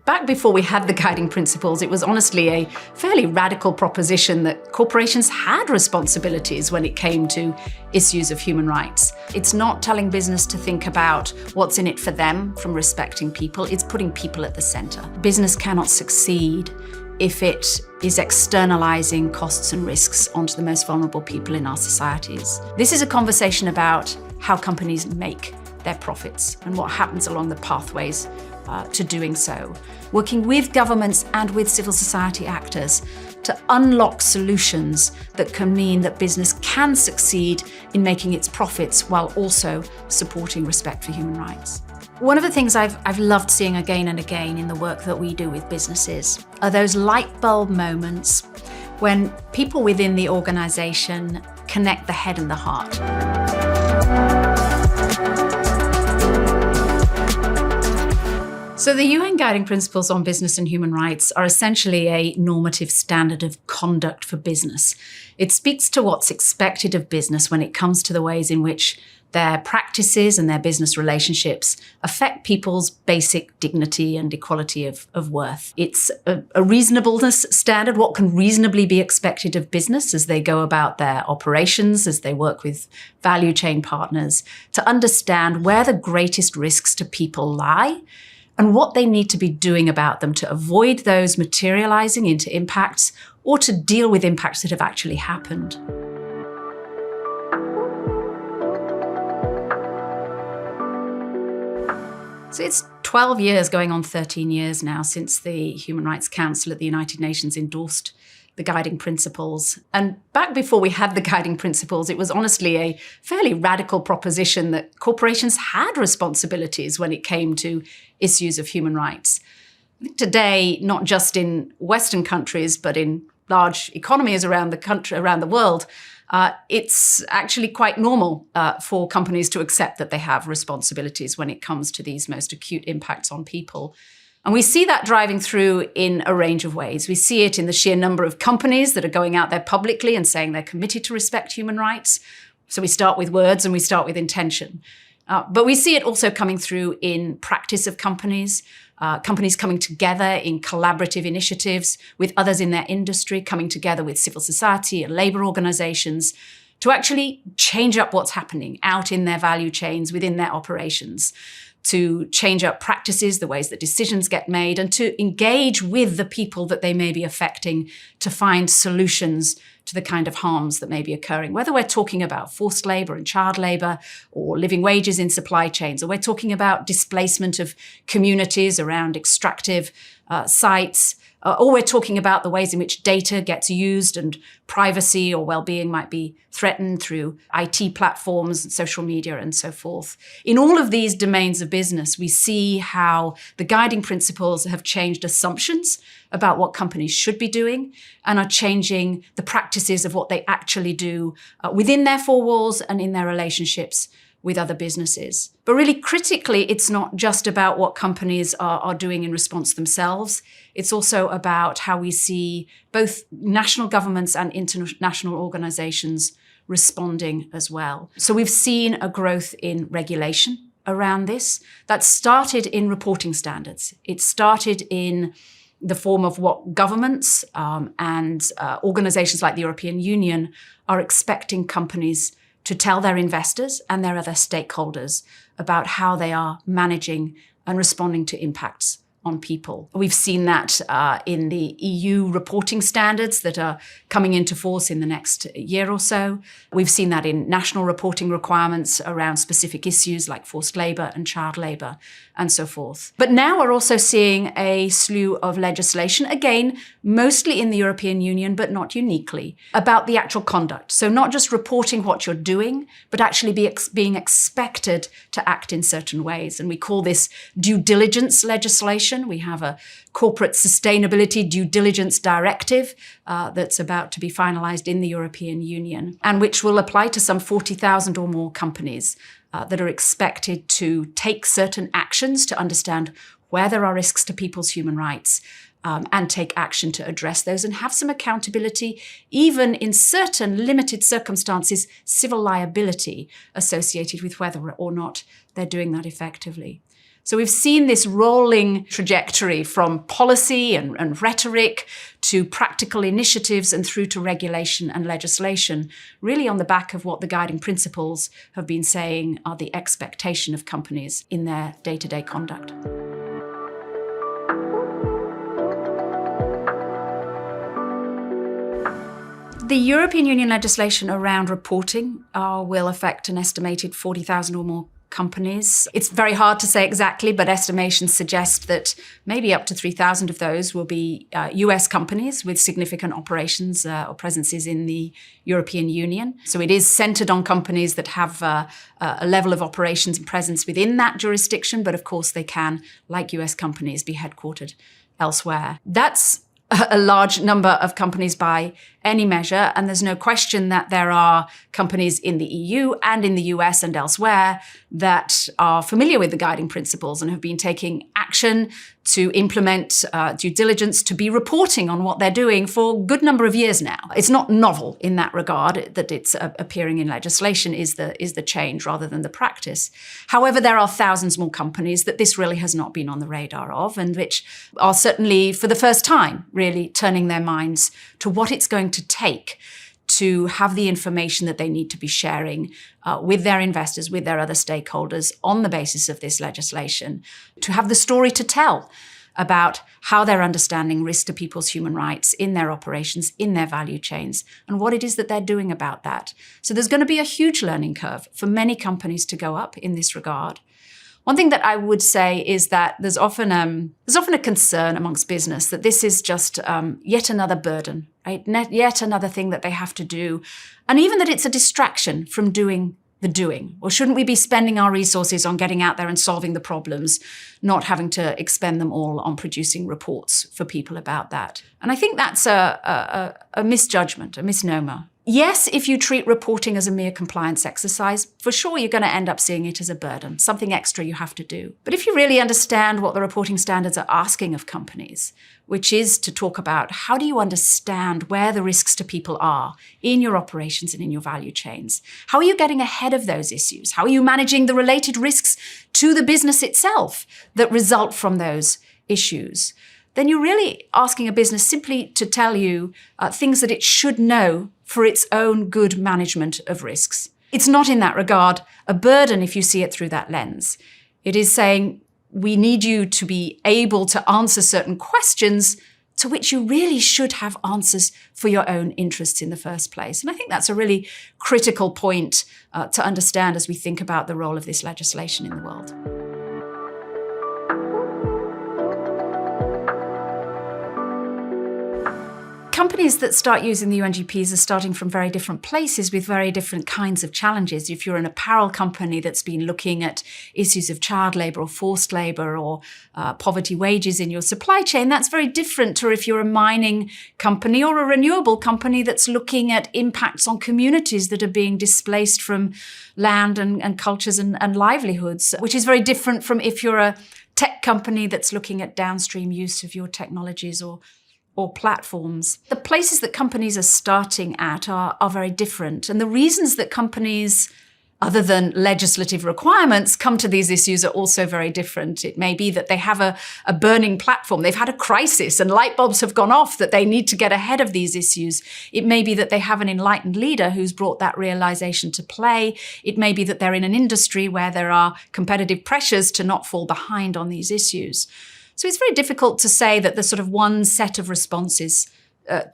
Back before we had the guiding principles, it was honestly a fairly radical proposition that corporations had responsibilities when it came to issues of human rights. It's not telling business to think about what's in it for them from respecting people, it's putting people at the center. Business cannot succeed if it is externalizing costs and risks onto the most vulnerable people in our societies. This is a conversation about how companies make their profits and what happens along the pathways to doing so. Working with governments and with civil society actors to unlock solutions that can mean that business can succeed in making its profits while also supporting respect for human rights. One of the things I've loved seeing again and again in the work that we do with businesses are those light bulb moments when people within the organization connect the head and the heart. So the UN Guiding Principles on Business and Human Rights are essentially a normative standard of conduct for business. It speaks to what's expected of business when it comes to the ways in which their practices and their business relationships affect people's basic dignity and equality of worth. It's a reasonableness standard, what can reasonably be expected of business as they go about their operations, as they work with value chain partners, to understand where the greatest risks to people lie and what they need to be doing about them to avoid those materializing into impacts or to deal with impacts that have actually happened. So it's 12 years, going on 13 years now, since the Human Rights Council at the United Nations endorsed the guiding principles. And back before we had the guiding principles, it was honestly a fairly radical proposition that corporations had responsibilities when it came to issues of human rights. I think today, not just in Western countries, but in large economies around the world, it's actually quite normal for companies to accept that they have responsibilities when it comes to these most acute impacts on people. And we see that driving through in a range of ways. We see it in the sheer number of companies that are going out there publicly and saying they're committed to respect human rights. So we start with words and we start with intention. But we see it also coming through in practice of companies, companies coming together in collaborative initiatives with others in their industry, coming together with civil society and labor organizations to actually change up what's happening out in their value chains, within their operations, to change up practices, the ways that decisions get made, and to engage with the people that they may be affecting to find solutions to the kind of harms that may be occurring. Whether we're talking about forced labor and child labor, or living wages in supply chains, or we're talking about displacement of communities around extractive sites, or we're talking about the ways in which data gets used and privacy or well-being might be threatened through IT platforms and social media and so forth. In all of these domains of business, we see how the guiding principles have changed assumptions about what companies should be doing and are changing the practices of what they actually do within their four walls and in their relationships with other businesses. But really critically, it's not just about what companies are doing in response themselves. It's also about how we see both national governments and international organizations responding as well. So we've seen a growth in regulation around this that started in reporting standards. It started in the form of what governments and organizations like the European Union are expecting companies to tell their investors and their other stakeholders about how they are managing and responding to impacts on people. We've seen that in the EU reporting standards that are coming into force in the next year or so. We've seen that in national reporting requirements around specific issues like forced labor and child labor and so forth. But now we're also seeing a slew of legislation, again, mostly in the European Union, but not uniquely, about the actual conduct. So not just reporting what you're doing, but actually being expected to act in certain ways. And we call this due diligence legislation. We have a corporate sustainability due diligence directive that's about to be finalized in the European Union, and which will apply to some 40,000 or more companies that are expected to take certain actions to understand where there are risks to people's human rights and take action to address those and have some accountability, even in certain limited circumstances, civil liability associated with whether or not they're doing that effectively. So we've seen this rolling trajectory from policy and rhetoric to practical initiatives and through to regulation and legislation, really on the back of what the guiding principles have been saying are the expectation of companies in their day-to-day conduct. The European Union legislation around reporting will affect an estimated 40,000 or more companies. It's very hard to say exactly, but estimations suggest that maybe up to 3,000 of those will be US companies with significant operations or presences in the European Union. So it is centered on companies that have a level of operations and presence within that jurisdiction, but of course they can, like US companies, be headquartered elsewhere. That's a large number of companies by any measure, and there's no question that there are companies in the EU and in the US and elsewhere that are familiar with the guiding principles and have been taking action to implement due diligence, to be reporting on what they're doing for a good number of years now. It's not novel in that regard that it's appearing in legislation is the change rather than the practice. However, there are thousands more companies that this really has not been on the radar of, and which are certainly for the first time really turning their minds to what it's going to take to have the information that they need to be sharing with their investors, with their other stakeholders on the basis of this legislation, to have the story to tell about how they're understanding risk to people's human rights in their operations, in their value chains, and what it is that they're doing about that. So there's going to be a huge learning curve for many companies to go up in this regard. One thing that I would say is that there's often a concern amongst business that this is just yet another burden, right? Yet another thing that they have to do, and even that it's a distraction from doing the doing. Or shouldn't we be spending our resources on getting out there and solving the problems, not having to expend them all on producing reports for people about that? And I think that's a misjudgment, a misnomer. Yes, if you treat reporting as a mere compliance exercise, for sure you're going to end up seeing it as a burden, something extra you have to do. But if you really understand what the reporting standards are asking of companies, which is to talk about how do you understand where the risks to people are in your operations and in your value chains? How are you getting ahead of those issues? How are you managing the related risks to the business itself that result from those issues? Then you're really asking a business simply to tell you things that it should know for its own good management of risks. It's not in that regard a burden if you see it through that lens. It is saying we need you to be able to answer certain questions to which you really should have answers for your own interests in the first place. And I think that's a really critical point to understand as we think about the role of this legislation in the world. Companies that start using the UNGPs are starting from very different places with very different kinds of challenges. If you're an apparel company that's been looking at issues of child labour or forced labour or poverty wages in your supply chain, that's very different to if you're a mining company or a renewable company that's looking at impacts on communities that are being displaced from land and cultures and livelihoods, which is very different from if you're a tech company that's looking at downstream use of your technologies or platforms. The places that companies are starting at are very different. And the reasons that companies, other than legislative requirements, come to these issues are also very different. It may be that they have a burning platform. They've had a crisis and light bulbs have gone off that they need to get ahead of these issues. It may be that they have an enlightened leader who's brought that realization to play. It may be that they're in an industry where there are competitive pressures to not fall behind on these issues. So it's very difficult to say that there's sort of one set of responses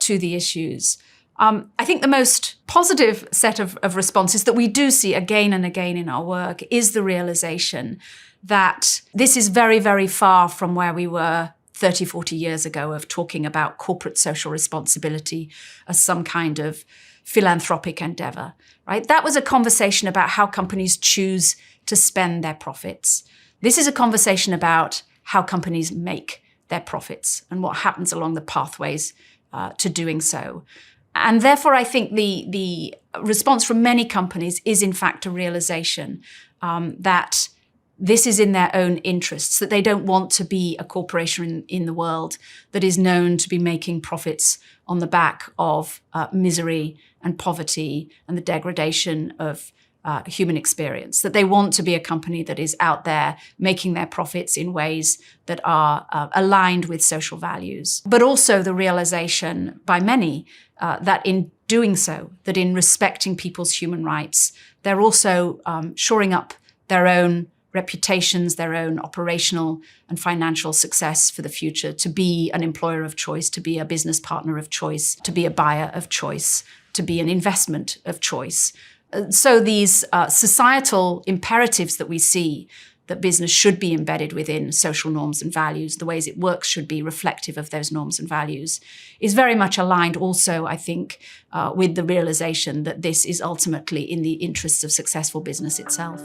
to the issues. I think the most positive set of responses that we do see again and again in our work is the realization that this is very, very far from where we were 30, 40 years ago of talking about corporate social responsibility as some kind of philanthropic endeavor, right? That was a conversation about how companies choose to spend their profits. This is a conversation about how companies make their profits and what happens along the pathways to doing so. And therefore, I think the response from many companies is, in fact, a realization that this is in their own interests, that they don't want to be a corporation in the world that is known to be making profits on the back of misery and poverty and the degradation of human experience, that they want to be a company that is out there making their profits in ways that are aligned with social values. But also the realization by many that in doing so, that in respecting people's human rights, they're also shoring up their own reputations, their own operational and financial success for the future, to be an employer of choice, to be a business partner of choice, to be a buyer of choice, to be an investment of choice. So these societal imperatives that we see, that business should be embedded within social norms and values, the ways it works should be reflective of those norms and values, is very much aligned also, I think, with the realization that this is ultimately in the interests of successful business itself.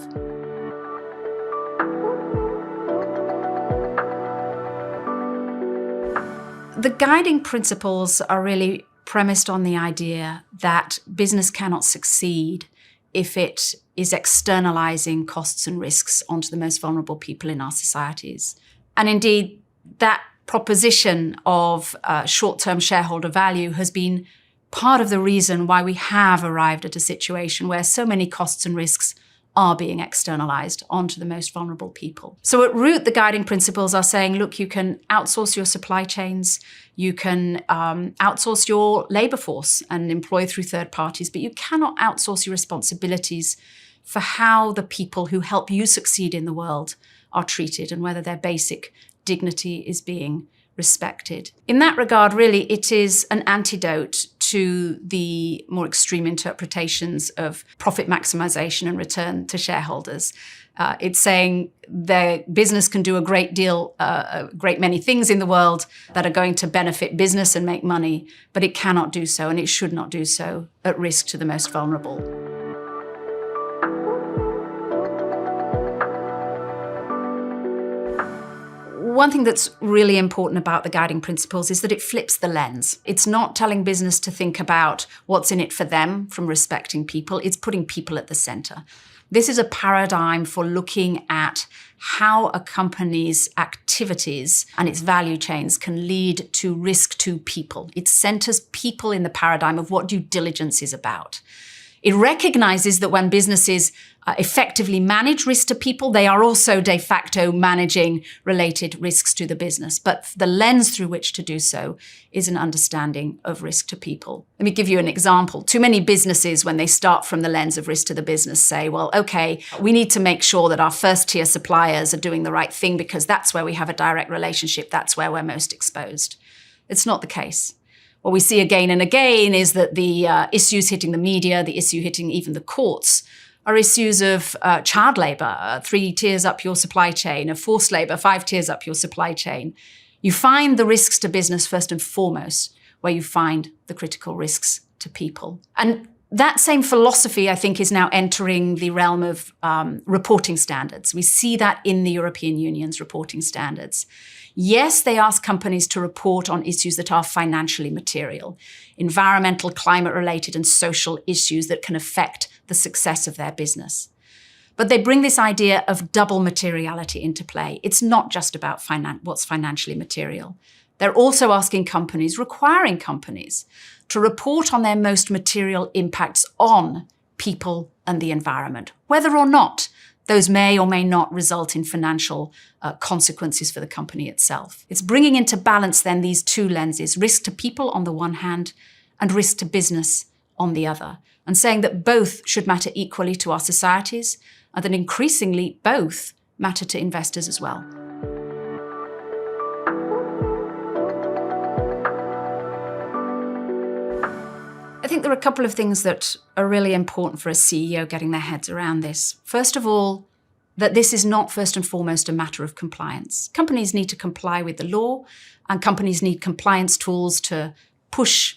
The guiding principles are really premised on the idea that business cannot succeed if it is externalizing costs and risks onto the most vulnerable people in our societies. And indeed, that proposition of short-term shareholder value has been part of the reason why we have arrived at a situation where so many costs and risks are being externalized onto the most vulnerable people. So at root, the guiding principles are saying, look, you can outsource your supply chains, you can outsource your labor force and employ through third parties, but you cannot outsource your responsibilities for how the people who help you succeed in the world are treated and whether their basic dignity is being respected. In that regard, really, it is an antidote to the more extreme interpretations of profit maximization and return to shareholders. It's saying their business can do a great many things in the world that are going to benefit business and make money, but it cannot do so, and it should not do so at risk to the most vulnerable. One thing that's really important about the guiding principles is that it flips the lens. It's not telling business to think about what's in it for them from respecting people. It's putting people at the center. This is a paradigm for looking at how a company's activities and its value chains can lead to risk to people. It centers people in the paradigm of what due diligence is about. It recognizes that when businesses effectively manage risk to people, they are also de facto managing related risks to the business. But the lens through which to do so is an understanding of risk to people. Let me give you an example. Too many businesses, when they start from the lens of risk to the business, say, well, okay, we need to make sure that our first-tier suppliers are doing the right thing because that's where we have a direct relationship. That's where we're most exposed. It's not the case. What we see again and again is that the issues hitting the media, the issue hitting even the courts, are issues of child labor, 3 tiers up your supply chain, of forced labor, 5 tiers up your supply chain. You find the risks to business first and foremost where you find the critical risks to people. And that same philosophy, I think, is now entering the realm of reporting standards. We see that in the European Union's reporting standards. Yes, they ask companies to report on issues that are financially material, environmental, climate-related, and social issues that can affect the success of their business. But they bring this idea of double materiality into play. It's not just about what's financially material. They're also asking companies, requiring companies, to report on their most material impacts on people and the environment, whether or not those may or may not result in financial consequences for the company itself. It's bringing into balance then these two lenses, risk to people on the one hand and risk to business on the other, and saying that both should matter equally to our societies and that increasingly both matter to investors as well. I think there are a couple of things that are really important for a CEO getting their heads around this. First of all, that this is not first and foremost a matter of compliance. Companies need to comply with the law, and companies need compliance tools to push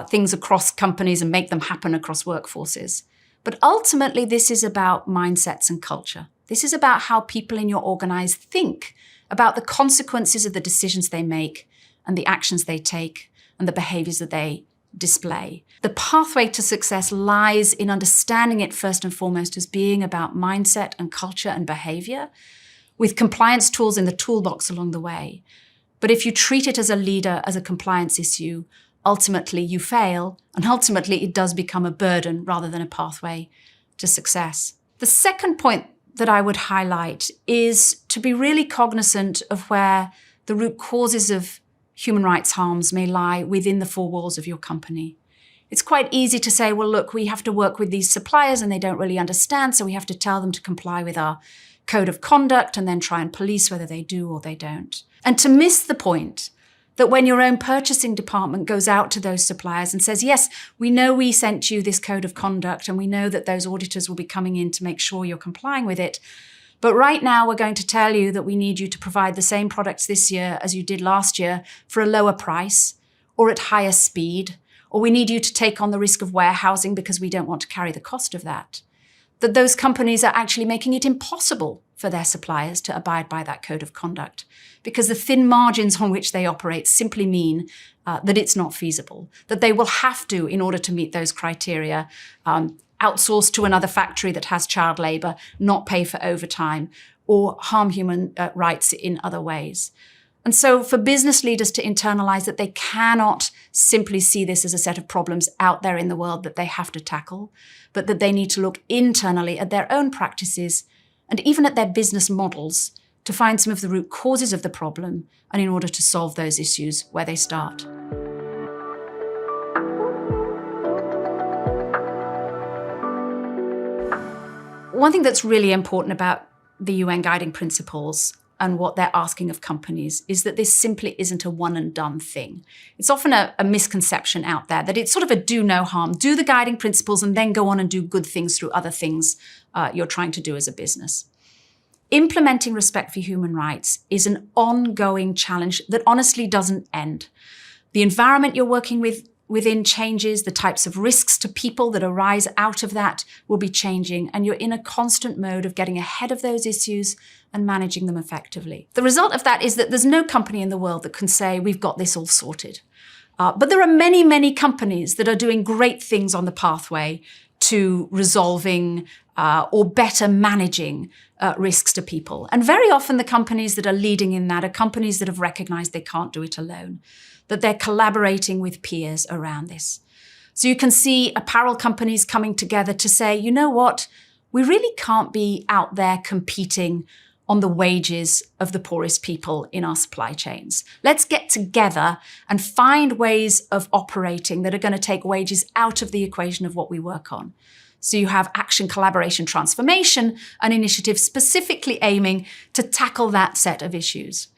things across companies and make them happen across workforces. But ultimately, this is about mindsets and culture. This is about how people in your organization think about the consequences of the decisions they make and the actions they take and the behaviors that they display. The pathway to success lies in understanding it first and foremost as being about mindset and culture and behavior, with compliance tools in the toolbox along the way. But if you treat it as a leader, as a compliance issue, ultimately you fail, and ultimately it does become a burden rather than a pathway to success. The second point that I would highlight is to be really cognizant of where the root causes of human rights harms may lie within the four walls of your company. It's quite easy to say, well, look, we have to work with these suppliers and they don't really understand, so we have to tell them to comply with our code of conduct and then try and police whether they do or they don't. And to miss the point that when your own purchasing department goes out to those suppliers and says, yes, we know we sent you this code of conduct and we know that those auditors will be coming in to make sure you're complying with it, but right now we're going to tell you that we need you to provide the same products this year as you did last year for a lower price or at higher speed, or we need you to take on the risk of warehousing because we don't want to carry the cost of that. That those companies are actually making it impossible for their suppliers to abide by that code of conduct because the thin margins on which they operate simply mean that it's not feasible, that they will have to, in order to meet those criteria, outsource to another factory that has child labour, not pay for overtime, or harm human rights in other ways. And so for business leaders to internalize that they cannot simply see this as a set of problems out there in the world that they have to tackle, but that they need to look internally at their own practices and even at their business models to find some of the root causes of the problem and in order to solve those issues where they start. One thing that's really important about the UN Guiding Principles and what they're asking of companies is that this simply isn't a one and done thing. It's often a misconception out there that it's sort of a do no harm, do the guiding principles and then go on and do good things through other things you're trying to do as a business. Implementing respect for human rights is an ongoing challenge that honestly doesn't end. The environment you're working within changes, the types of risks to people that arise out of that will be changing, and you're in a constant mode of getting ahead of those issues and managing them effectively. The result of that is that there's no company in the world that can say, we've got this all sorted. But there are many, many companies that are doing great things on the pathway to resolving or better managing risks to people. And very often the companies that are leading in that are companies that have recognized they can't do it alone, that they're collaborating with peers around this. So you can see apparel companies coming together to say, you know what, we really can't be out there competing on the wages of the poorest people in our supply chains. Let's get together and find ways of operating that are going to take wages out of the equation of what we work on. So you have Action, Collaboration, Transformation, an initiative specifically aiming to tackle that set of issues.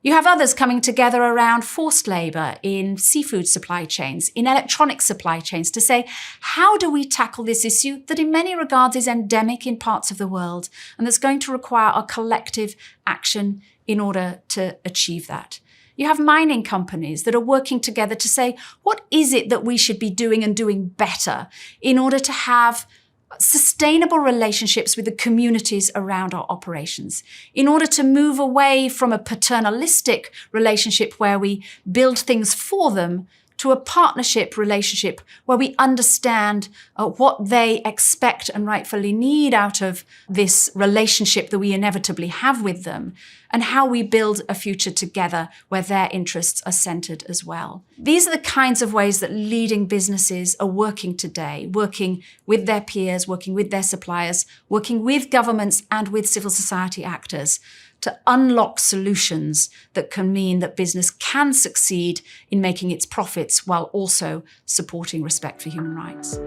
You have others coming together around forced labour in seafood supply chains, in electronic supply chains, to say, how do we tackle this issue that in many regards is endemic in parts of the world and that's going to require a collective action in order to achieve that? You have mining companies that are working together to say, what is it that we should be doing and doing better in order to have sustainable relationships with the communities around our operations, in order to move away from a paternalistic relationship where we build things for them to a partnership relationship where we understand what they expect and rightfully need out of this relationship that we inevitably have with them, and how we build a future together where their interests are centered as well. These are the kinds of ways that leading businesses are working today, working with their peers, working with their suppliers, working with governments and with civil society actors to unlock solutions that can mean that business can succeed in making its profits while also supporting respect for human rights.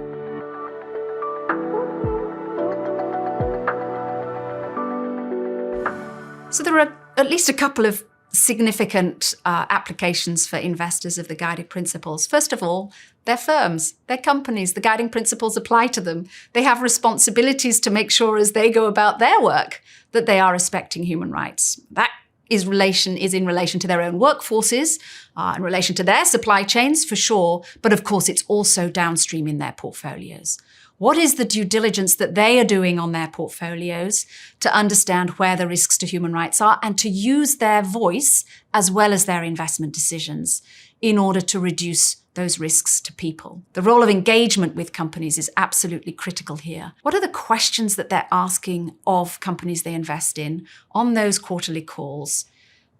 So there are at least a couple of significant applications for investors of the guiding principles. First of all, they're firms, they're companies. The guiding principles apply to them. They have responsibilities to make sure as they go about their work that they are respecting human rights. That is in relation to their own workforces, in relation to their supply chains for sure, but of course it's also downstream in their portfolios. What is the due diligence that they are doing on their portfolios to understand where the risks to human rights are and to use their voice as well as their investment decisions in order to reduce those risks to people? The role of engagement with companies is absolutely critical here. What are the questions that they're asking of companies they invest in on those quarterly calls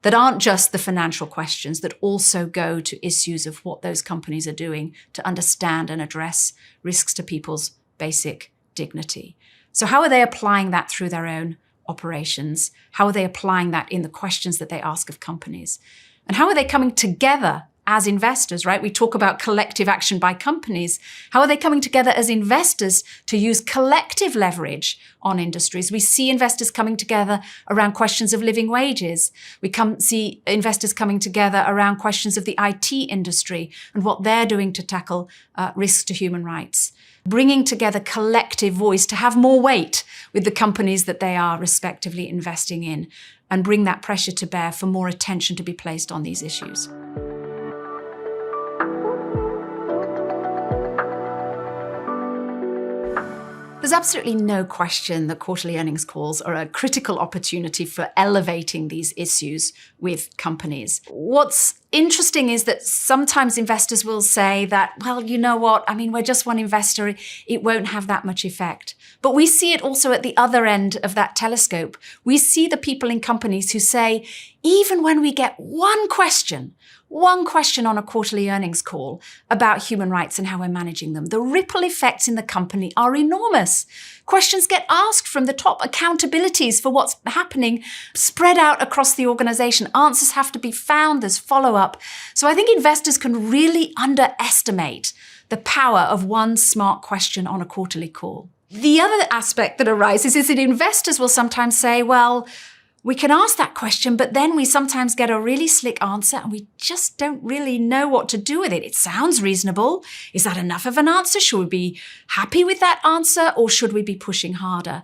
that aren't just the financial questions, that also go to issues of what those companies are doing to understand and address risks to people's basic dignity. So how are they applying that through their own operations? How are they applying that in the questions that they ask of companies? And how are they coming together as investors, right? We talk about collective action by companies. How are they coming together as investors to use collective leverage on industries? We see investors coming together around questions of living wages. We see investors coming together around questions of the IT industry and what they're doing to tackle risks to human rights. Bringing together collective voice to have more weight with the companies that they are respectively investing in, and bring that pressure to bear for more attention to be placed on these issues. There's absolutely no question that quarterly earnings calls are a critical opportunity for elevating these issues with companies. What's interesting is that sometimes investors will say that, well, you know what, I mean, we're just one investor, it won't have that much effect. But we see it also at the other end of that telescope. We see the people in companies who say, even when we get one question on a quarterly earnings call about human rights and how we're managing them, the ripple effects in the company are enormous. Questions get asked from the top, accountabilities for what's happening spread out across the organization. Answers have to be found, there's follow-up. So I think investors can really underestimate the power of one smart question on a quarterly call. The other aspect that arises is that investors will sometimes say, well, we can ask that question, but then we sometimes get a really slick answer and we just don't really know what to do with it. It sounds reasonable. Is that enough of an answer? Should we be happy with that answer, or should we be pushing harder?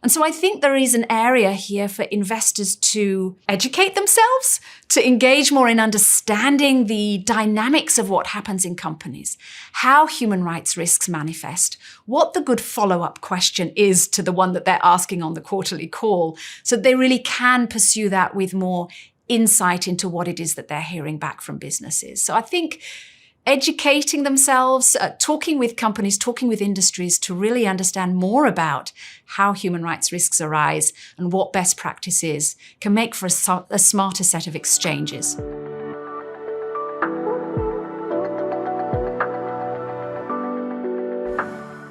And so I think there is an area here for investors to educate themselves, to engage more in understanding the dynamics of what happens in companies, how human rights risks manifest, what the good follow-up question is to the one that they're asking on the quarterly call, so they really can pursue that with more insight into what it is that they're hearing back from businesses. So I think educating themselves, talking with companies, talking with industries to really understand more about how human rights risks arise and what best practices can make for a smarter set of exchanges.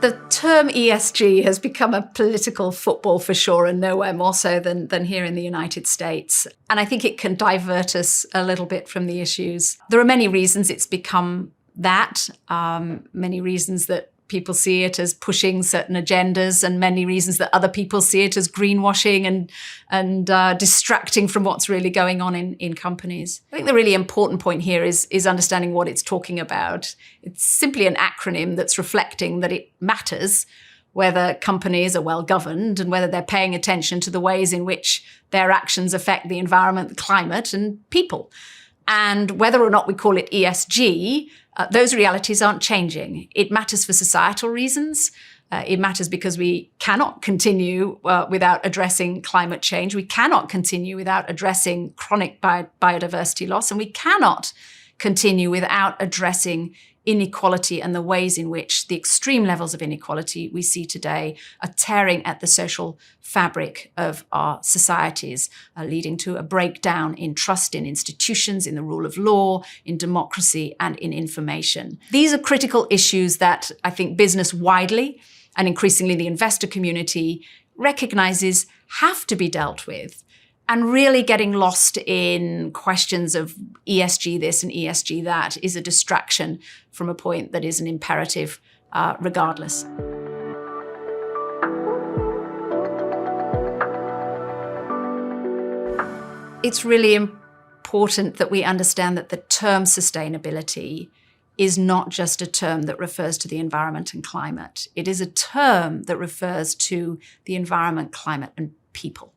The term ESG has become a political football for sure, and nowhere more so than here in the United States. And I think it can divert us a little bit from the issues. There are many reasons it's become that, many reasons that people see it as pushing certain agendas, and many reasons that other people see it as greenwashing and distracting from what's really going on in companies. I think the really important point here is understanding what it's talking about. It's simply an acronym that's reflecting that it matters whether companies are well governed and whether they're paying attention to the ways in which their actions affect the environment, the climate, and people. And whether or not we call it ESG, those realities aren't changing. It matters for societal reasons. It matters because we cannot continue without addressing climate change. We cannot continue without addressing chronic biodiversity loss. And we cannot continue without addressing inequality and the ways in which the extreme levels of inequality we see today are tearing at the social fabric of our societies, leading to a breakdown in trust in institutions, in the rule of law, in democracy, and in information. These are critical issues that I think business widely and increasingly the investor community recognizes have to be dealt with. And really getting lost in questions of ESG this and ESG that is a distraction from a point that is an imperative regardless. It's really important that we understand that the term sustainability is not just a term that refers to the environment and climate. It is a term that refers to the environment, climate, and people.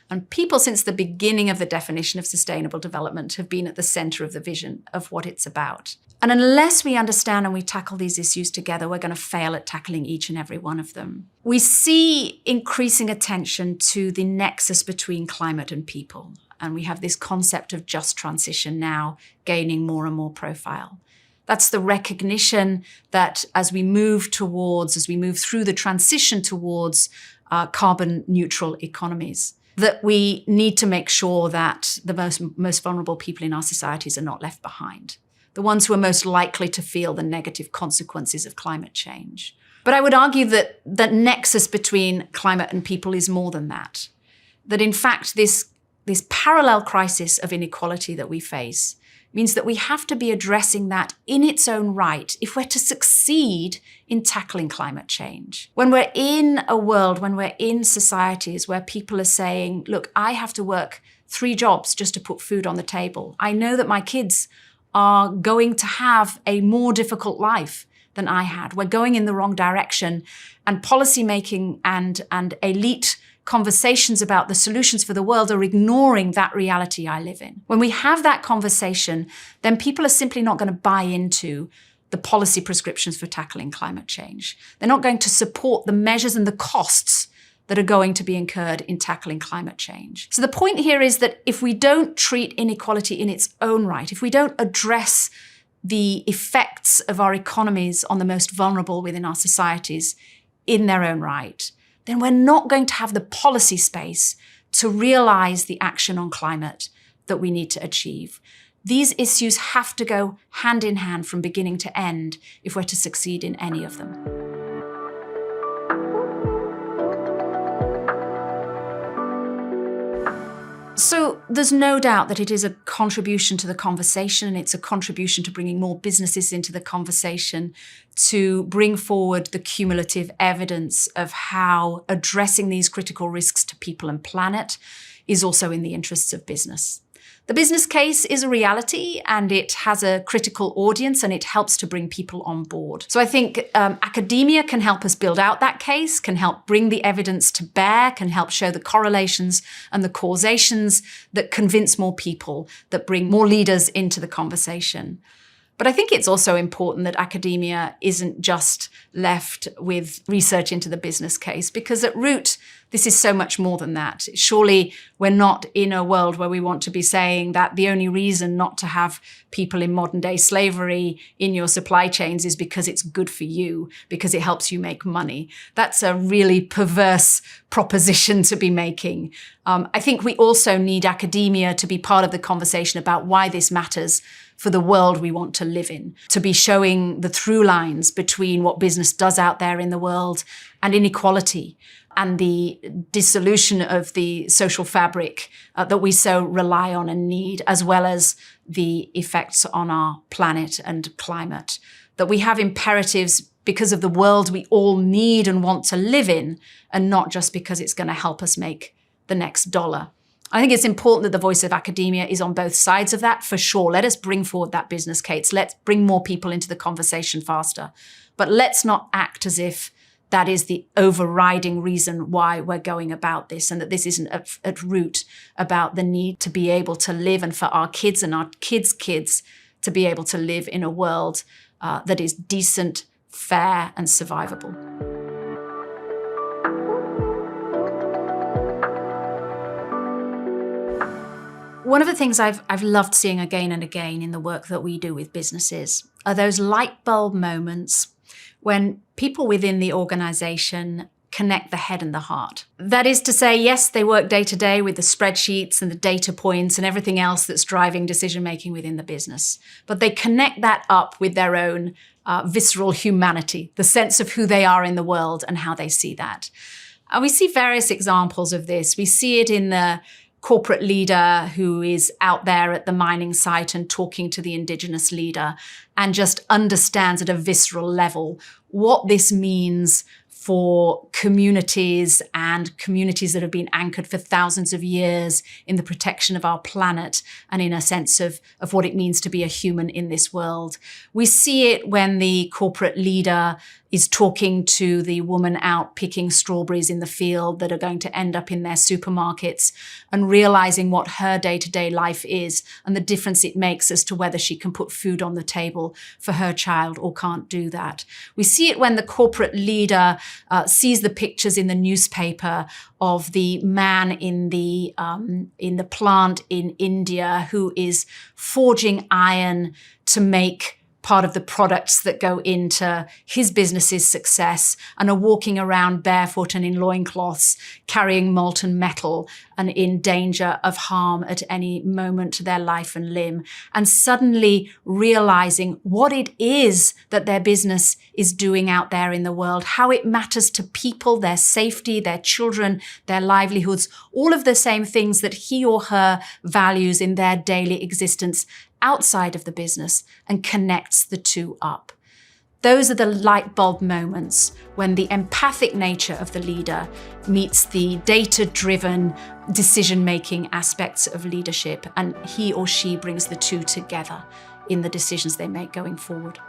And people, since the beginning of the definition of sustainable development, have been at the center of the vision of what it's about. And unless we understand and we tackle these issues together, we're going to fail at tackling each and every one of them. We see increasing attention to the nexus between climate and people. And we have this concept of just transition now gaining more and more profile. That's the recognition that as we move through the transition towards carbon neutral economies, that we need to make sure that the most vulnerable people in our societies are not left behind. The ones who are most likely to feel the negative consequences of climate change But I would argue that that nexus between climate and people is more than that. That in fact, this parallel crisis of inequality that we face means that we have to be addressing that in its own right if we're to succeed in tackling climate change. When we're in a world, when we're in societies where people are saying, look, I have to work 3 jobs just to put food on the table. I know that my kids are going to have a more difficult life than I had. We're going in the wrong direction, and policymaking and elite conversations about the solutions for the world are ignoring that reality I live in. When we have that conversation, then people are simply not going to buy into the policy prescriptions for tackling climate change. They're not going to support the measures and the costs that are going to be incurred in tackling climate change. So the point here is that if we don't treat inequality in its own right, if we don't address the effects of our economies on the most vulnerable within our societies in their own right, then we're not going to have the policy space to realize the action on climate that we need to achieve. These issues have to go hand in hand from beginning to end if we're to succeed in any of them. So there's no doubt that it is a contribution to the conversation, and it's a contribution to bringing more businesses into the conversation, to bring forward the cumulative evidence of how addressing these critical risks to people and planet is also in the interests of business. The business case is a reality, and it has a critical audience, and it helps to bring people on board. So I think academia can help us build out that case, can help bring the evidence to bear, can help show the correlations and the causations that convince more people, that bring more leaders into the conversation. But I think it's also important that academia isn't just left with research into the business case, because at root, this is so much more than that. Surely we're not in a world where we want to be saying that the only reason not to have people in modern day slavery in your supply chains is because it's good for you, because it helps you make money. That's a really perverse proposition to be making. I think we also need academia to be part of the conversation about why this matters for the world we want to live in, to be showing the through lines between what business does out there in the world and inequality and the dissolution of the social fabric that we so rely on and need, as well as the effects on our planet and climate. That we have imperatives because of the world we all need and want to live in, and not just because it's going to help us make the next dollar. I think it's important that the voice of academia is on both sides of that, for sure. Let us bring forward that business case. Let's bring more people into the conversation faster. But let's not act as if that is the overriding reason why we're going about this, and that this isn't at root about the need to be able to live, and for our kids and our kids' kids to be able to live in a world that is decent, fair, and survivable. One of the things I've loved seeing again and again in the work that we do with businesses are those light bulb moments when people within the organization connect the head and the heart. That is to say, yes, they work day to day with the spreadsheets and the data points and everything else that's driving decision-making within the business. But they connect that up with their own visceral humanity, the sense of who they are in the world and how they see that. And we see various examples of this. We see it in the corporate leader who is out there at the mining site and talking to the indigenous leader and just understands at a visceral level what this means for communities and communities that have been anchored for thousands of years in the protection of our planet and in a sense of what it means to be a human in this world. We see it when the corporate leader is talking to the woman out picking strawberries in the field that are going to end up in their supermarkets and realizing what her day-to-day life is and the difference it makes as to whether she can put food on the table for her child or can't do that. We see it when the corporate leader sees the pictures in the newspaper of the man in the plant in India who is forging iron to make part of the products that go into his business's success and are walking around barefoot and in loincloths, carrying molten metal and in danger of harm at any moment to their life and limb, and suddenly realizing what it is that their business is doing out there in the world, how it matters to people, their safety, their children, their livelihoods, all of the same things that he or her values in their daily existence outside of the business, and connects the two up. Those are the light bulb moments when the empathic nature of the leader meets the data-driven decision-making aspects of leadership, and he or she brings the two together in the decisions they make going forward.